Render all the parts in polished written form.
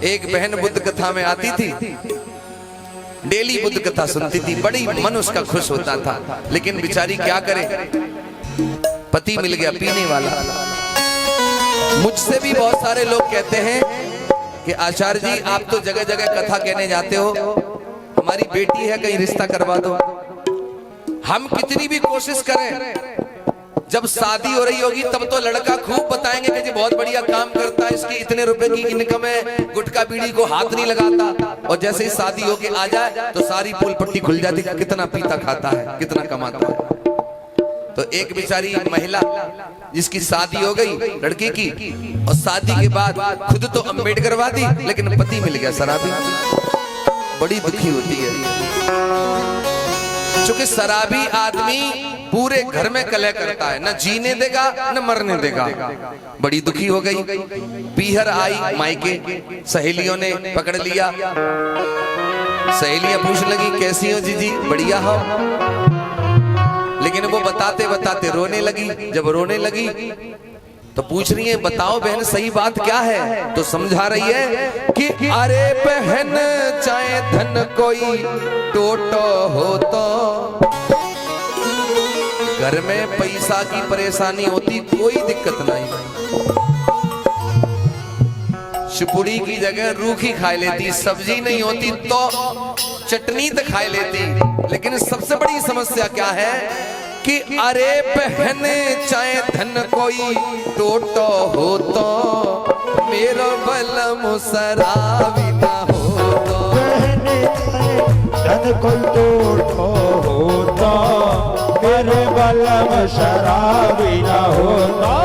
एक बहन बुद्ध कथा में आती थी, डेली बुद्ध कथा सुनती थी, बड़ी मन उसका खुश होता था। लेकिन बेचारी क्या करे, पति मिल गया पीने वाला। मुझसे भी बहुत सारे लोग कहते हैं कि आचार्य जी आप तो जगह जगह कथा कहने जाते हो, हमारी बेटी है कहीं रिश्ता करवा दो। हम कितनी भी कोशिश करें, जब शादी हो रही होगी तब तो लड़का खूब बताएंगे कि जी बहुत बढ़िया काम करता है, इसकी इतने रुपए की इनकम है, गुटखा बीड़ी को हाथ नहीं लगाता। और जैसे ही शादी होके आ जाए तो सारी पोल पट्टी खुल जाती, कितना पीता खाता है, कितना कमाता है। तो एक बेचारी महिला जिसकी शादी हो गई लड़की की, और शादी के बाद खुद तो अम्बेड करवा दी, लेकिन पति मिल गया शराबी। बड़ी दुखी होती है, क्योंकि शराबी आदमी पूरे घर में कलह करता है, न जीने देगा न मरने देगा। बड़ी दुखी हो गई, पीहर आई मायके, सहेलियों ने पकड़ लिया। सहेलियां पूछ लगी कैसी हो जीजी, बढ़िया हो। लेकिन वो बताते बताते रोने लगी। जब रोने लगी तो पूछ रही है बताओ बहन सही बात क्या है। तो समझा रही है कि अरे बहन चाहे धन कोई टोटो हो तो घर में पैसा की परेशानी होती कोई दिक्कत नहीं। शिपुड़ी की जगह रूखी खा लेती, सब्जी नहीं होती तो चटनी तो खा लेती। लेकिन सबसे बड़ी समस्या क्या है कि अरे बहने चाहे धन कोई टोटो हो तो मेरो बलम शराबी ना हो तो। बहने चाहे धन कोई टोटो हो तो मेरे बलम शराबी ना हो तो।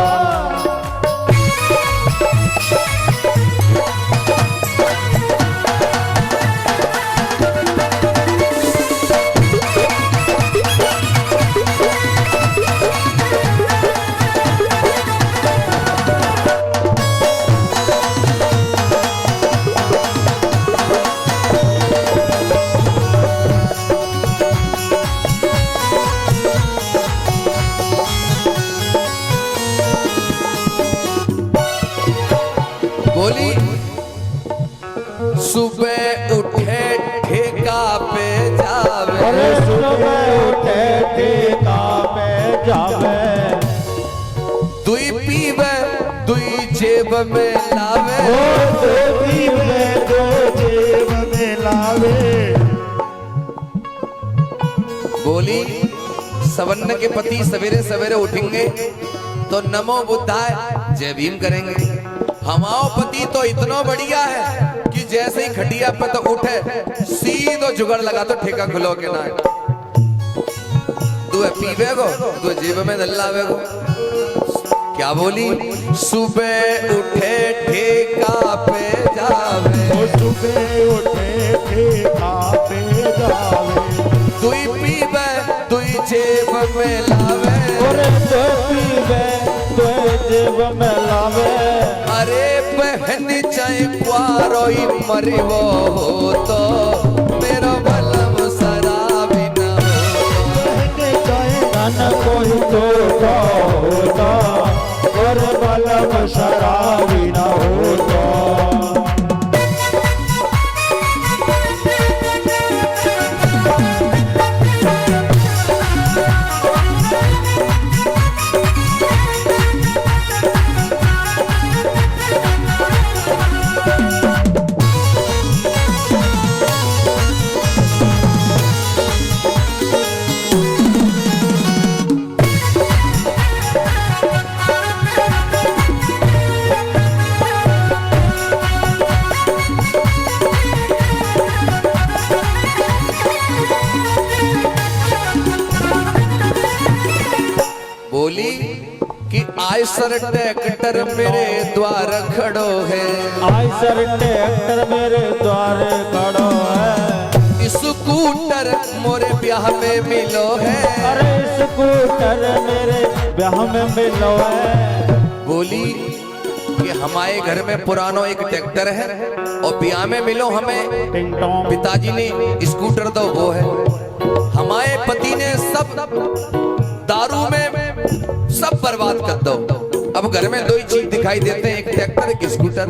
बोली सुबह उठे ठेका पे जावे, अरे सुबह उठे ठेका पे जावे, दुई पीवे दुई जेब में लावे, दो पीवे दो जेब में लावे। बोली सवर्ण के पति सवेरे सवेरे उठेंगे तो नमो बुद्धाय जय भीम करेंगे। हमाओ पति तो इतना बढ़िया है कि जैसे ही खटिया पे तो उठे सीधो जुगाड़ लगा तो ठेका खुलो के ना तू पीवे को तू जेब में दल्लावे को। क्या बोली सुबह उठे ठेका पे जावे, सुबह उठे ठेका पे जावे, दुई पीवे दुई जेब में लावे, अरे दो पीवे दो जेब में लावे। अरे बहन चाहे क्वारोई मरिवो हो तो मेरा बलम शराबी ना हो। बहन चाहे धन कोई टोटो हो तो मेरे बलम शराबी ना हो तो। बोली कि आयसर ट्रैक्टर मेरे द्वार खड़ो है, आयसर ट्रैक्टर मेरे द्वार खड़ो है, स्कूटर मोरे ब्याह में मिलो है, अरे स्कूटर मेरे ब्याह में मिलो है। बोली कि हमारे घर में पुरानो एक ट्रैक्टर है और ब्याह में मिलो हमें पिताजी ने स्कूटर दो वो है। हमारे पति ने सब दारू में सब बर्बाद कर दो। अब घर में दो ही चीज दिखाई देते हैं, एक ट्रैक्टर एक स्कूटर।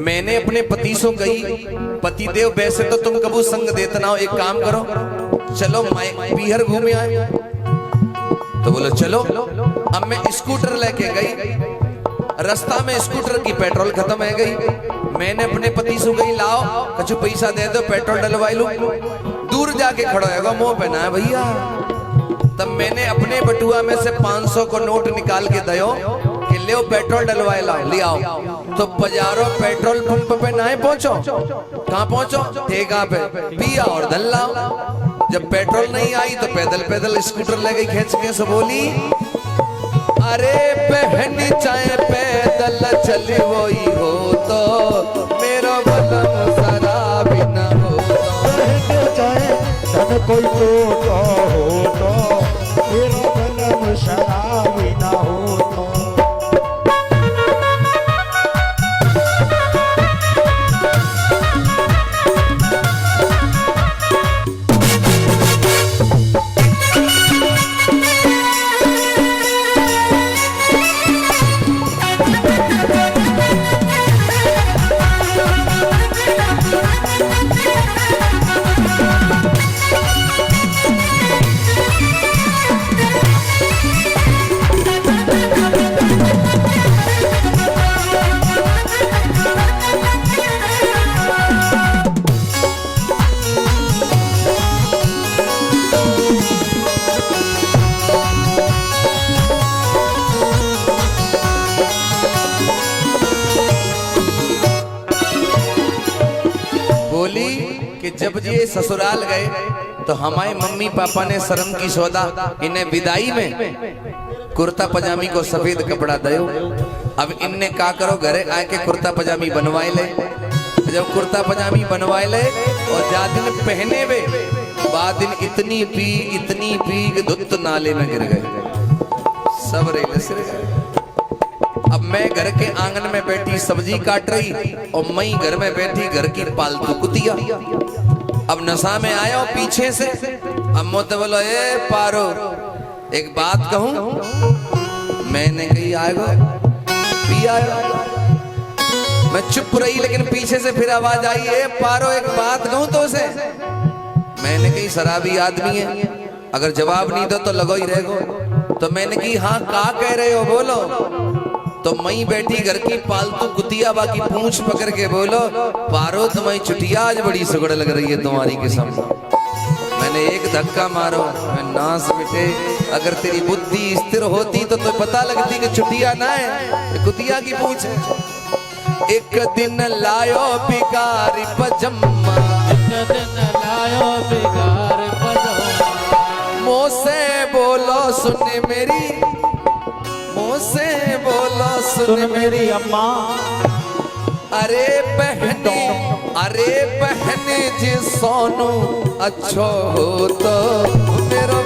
मैंने अपने पति से कही, पति देव वैसे तो तुम कबू संग देते ना हो, एक काम करो चलो पीहर घूमे आए। तो बोलो चलो। अब मैं स्कूटर लेके गई, रास्ता में स्कूटर की पेट्रोल खत्म है गई। मैंने अपने पति से गई लाओ कछु पैसा दे दो पेट्रोल डलवाई लो। दूर जाके खड़ा होगा मुंह पे ना भैया। तब मैंने अपने बटुआ में से 500 को नोट निकाल के दयो कि ले पेट्रोल डलवाए लाओ, ले आओ। तो पजारो पेट्रोल पंप पे ना पहुंचो, कहाँ पहुंचो ठेका पे पिया और धन लाओ। जब पेट्रोल नहीं आई तो पैदल पैदल स्कूटर ले गई खींच के। से बोली अरे बहनी चाहे पैदल चली वही हो तो मेरा बलम शराबी न हो तो। चाहे धन कोई हो तो मेरा बलम शराबी ना हो तो। कि जब ये ससुराल गए तो हमारे मम्मी पापा ने शर्म की सौदा इन्हें विदाई में कुर्ता पजामी को सफेद कपड़ा दयो। अब इनने का करो घरे आके कुर्ता पजामी बनवाए ले। जब कुर्ता पजामी बनवाए ले और जा दिन पहने वे बाद दिन इतनी पी कि धुत नाले में गिर गए, सब रेल सिर गए। अब मैं घर के आंगन में बैठी सब्जी काट रही और मई घर में बैठी घर की पालतू कुतिया। अब नशा में आया पीछे से, अब मोते बोलो ए पारो एक बात कहूं। मैंने कही आएगा पिया। मैं चुप रही लेकिन पीछे से फिर आवाज आई ए पारो एक बात कहूं तो उसे। मैंने कही शराबी आदमी है, अगर जवाब नहीं दो तो लगो ही रहेगो। तो मैंने कही हाँ का कह रहे हो बोलो। तो मई बैठी घर की पालतू कुतिया बाकी पूंछ पकड़ के बोलो पारो तुम्हारी चुटिया आज बड़ी सुगड़ लग रही है तुम्हारी के सामने। मैंने एक धक्का मारो, मैं नास बेटे अगर तेरी बुद्धि स्थिर होती तो पता लगती कि चुटिया ना है कुतिया की पूंछ है। एक दिन लायो बिगारी पजम्मा, एक दिन लायो बिगारी पजम्मा, मोसे बोलो सुन मेरी, मोसे बोलो सुन मेरी अम्मा। अरे बहने जी सोनू अच्छो हो तो मेरा